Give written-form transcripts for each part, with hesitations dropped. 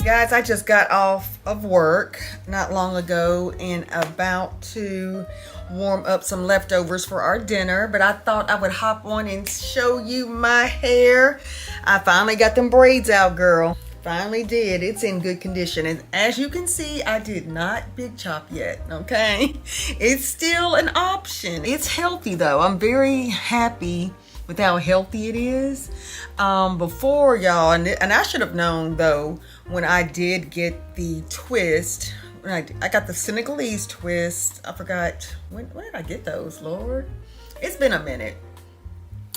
Guys, I just got off of work not long ago and about to warm up some leftovers for our dinner, but I thought I would hop on and show you my hair. I finally got them braids out, girl. Finally did. It's in good condition, and as you can see, I did not big chop yet, okay? It's still an option. It's healthy though. I'm very happy with how healthy it is. Before y'all, and I should have known though, when I did get the twist, I got the Senegalese twist. I forgot, when did I get those, Lord? It's been a minute.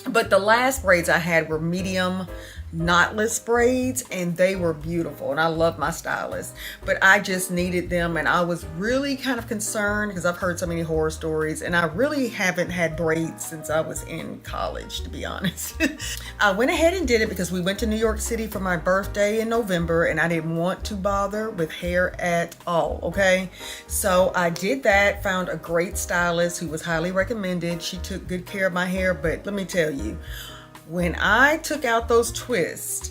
But the last braids I had were medium knotless braids, and they were beautiful, and I love my stylist, but I just needed them, and I was really kind of concerned because I've heard so many horror stories, and I really haven't had braids since I was in college, to be honest. I went ahead and did it because we went to New York City for my birthday in November, and I didn't want to bother with hair at all, okay? So I did that, found a great stylist who was highly recommended. She took good care of my hair, but let me tell you, when I took out those twists,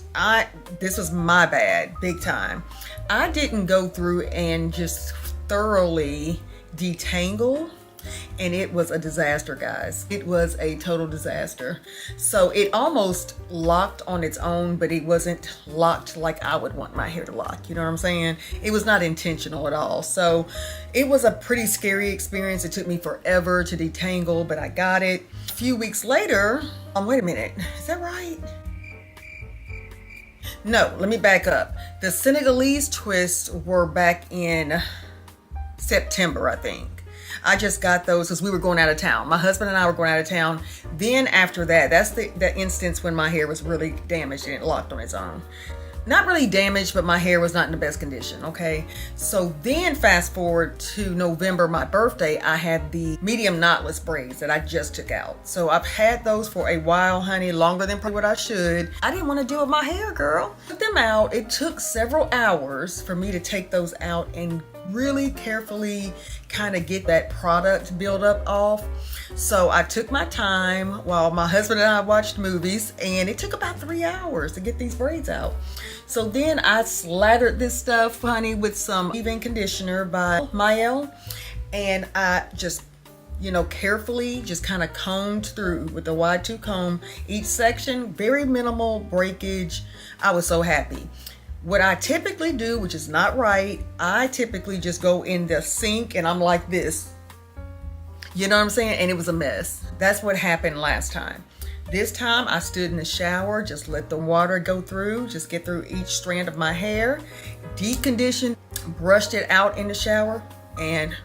this was my bad, big time. I didn't go through and just thoroughly detangle, and it was a disaster, guys. It was a total disaster. So it almost locked on its own, but it wasn't locked like I would want my hair to lock. You know what I'm saying? It was not intentional at all. So it was a pretty scary experience. It took me forever to detangle, but I got it. A few weeks later, wait a minute, is that right? No, let me back up. The Senegalese twists were back in September, I think. I just got those because we were going out of town. My husband and I were going out of town. Then after that, that's the instance when my hair was really damaged and it locked on its own. Not really damaged, but my hair was not in the best condition, okay? So then fast forward to November, my birthday, I had the medium knotless braids that I just took out. So I've had those for a while, honey, longer than what I should. I didn't want to deal with my hair, girl. Took them out. It took several hours for me to take those out and really carefully kind of get that product buildup off. So I took my time while my husband and I watched movies, and it took about 3 hours to get these braids out. So then I slathered this stuff, honey, with some leave-in conditioner by Mael, and I just, you know, carefully just kind of combed through with the wide tooth comb each section. Very minimal breakage. I was so happy. What I typically do, which is not right, I typically just go in the sink and I'm like this. You know what I'm saying? And it was a mess. That's what happened last time. This time I stood in the shower, just let the water go through, just get through each strand of my hair, deconditioned, brushed it out in the shower, and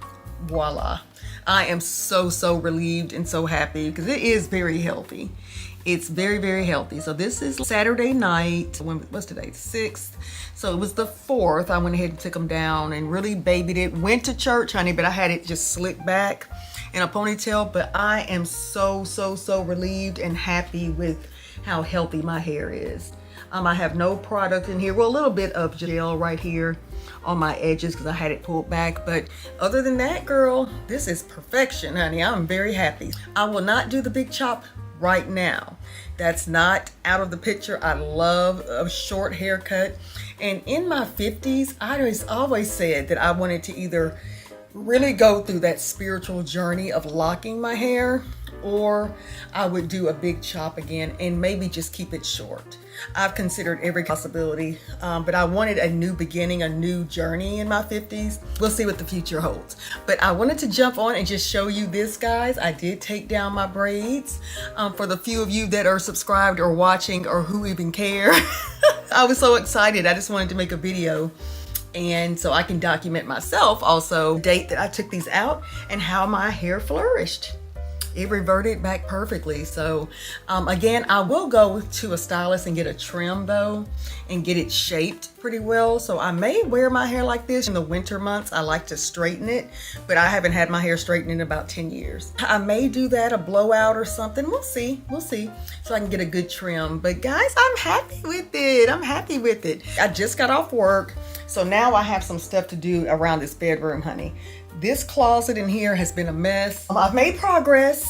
voila. I am so relieved and so happy because it is very healthy. It's very healthy. So this is Saturday night. What's today? 6th. So it was the 4th. I went ahead and took them down and really babied it. Went to church, honey, but I had it just slicked back in a ponytail. But I am so relieved and happy with how healthy my hair is. I have no product in here. Well, a little bit of gel right here on my edges because I had it pulled back. But other than that, girl, this is perfection, honey. I'm very happy. I will not do the big chop right now. That's not out of the picture. I love a short haircut. And in my 50s, I always said that I wanted to either really go through that spiritual journey of locking my hair, or I would do a big chop again and maybe just keep it short. I've considered every possibility, but I wanted a new beginning, a new journey in my 50s. We'll see what the future holds. But I wanted to jump on and just show you this, guys. I did take down my braids. For the few of you that are subscribed or watching or who even care, I was so excited. I just wanted to make a video. And so I can document myself also the date that I took these out and how my hair flourished. It reverted back perfectly. So again, I will go to a stylist and get a trim though and get it shaped pretty well. So I may wear my hair like this in the winter months. I like to straighten it, but I haven't had my hair straightened in about 10 years. I may do that, a blowout or something. We'll see, so I can get a good trim. But guys, I'm happy with it. I'm happy with it. I just got off work, so now I have some stuff to do around this bedroom, honey. This closet in here has been a mess. I've made progress.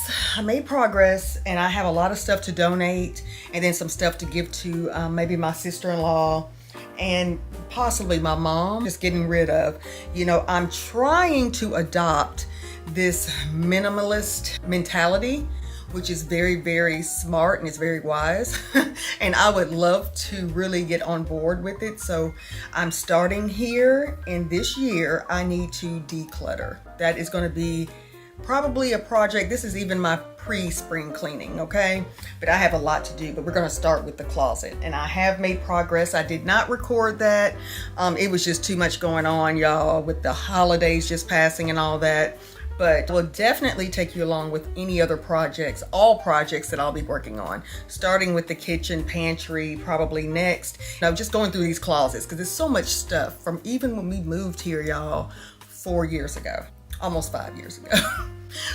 And I have a lot of stuff to donate and then some stuff to give to maybe my sister-in-law. And possibly my mom, just getting rid of. You know, I'm trying to adopt this minimalist mentality, which is very, very smart and it's very wise. And I would love to really get on board with it. So I'm starting here, and this year I need to declutter. That is going to be probably a project. This is even my pre-spring cleaning, okay? But I have a lot to do, but we're going to start with the closet. And I have made progress. I did not record that. It was just too much going on, y'all, with the holidays just passing and all that. But we'll definitely take you along with any other projects, all projects that I'll be working on, starting with the kitchen, pantry, probably next. You know, just going through these closets, because there's so much stuff from even when we moved here, y'all, 4 years ago. Almost 5 years ago.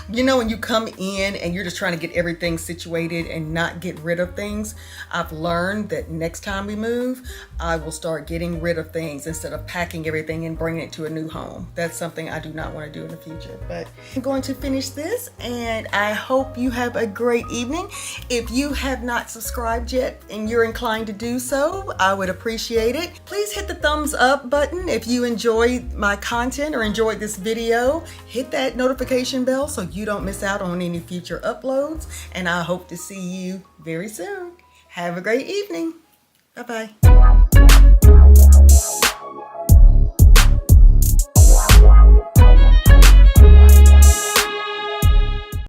You know, when you come in and you're just trying to get everything situated and not get rid of things, I've learned that next time we move, I will start getting rid of things instead of packing everything and bringing it to a new home. That's something I do not want to do in the future. But I'm going to finish this, and I hope you have a great evening. If you have not subscribed yet and you're inclined to do so, I would appreciate it. Please hit the thumbs up button if you enjoyed my content or enjoyed this video. Hit that notification bell so you don't miss out on any future uploads, and I hope to see you very soon. Have a great evening. Bye-bye.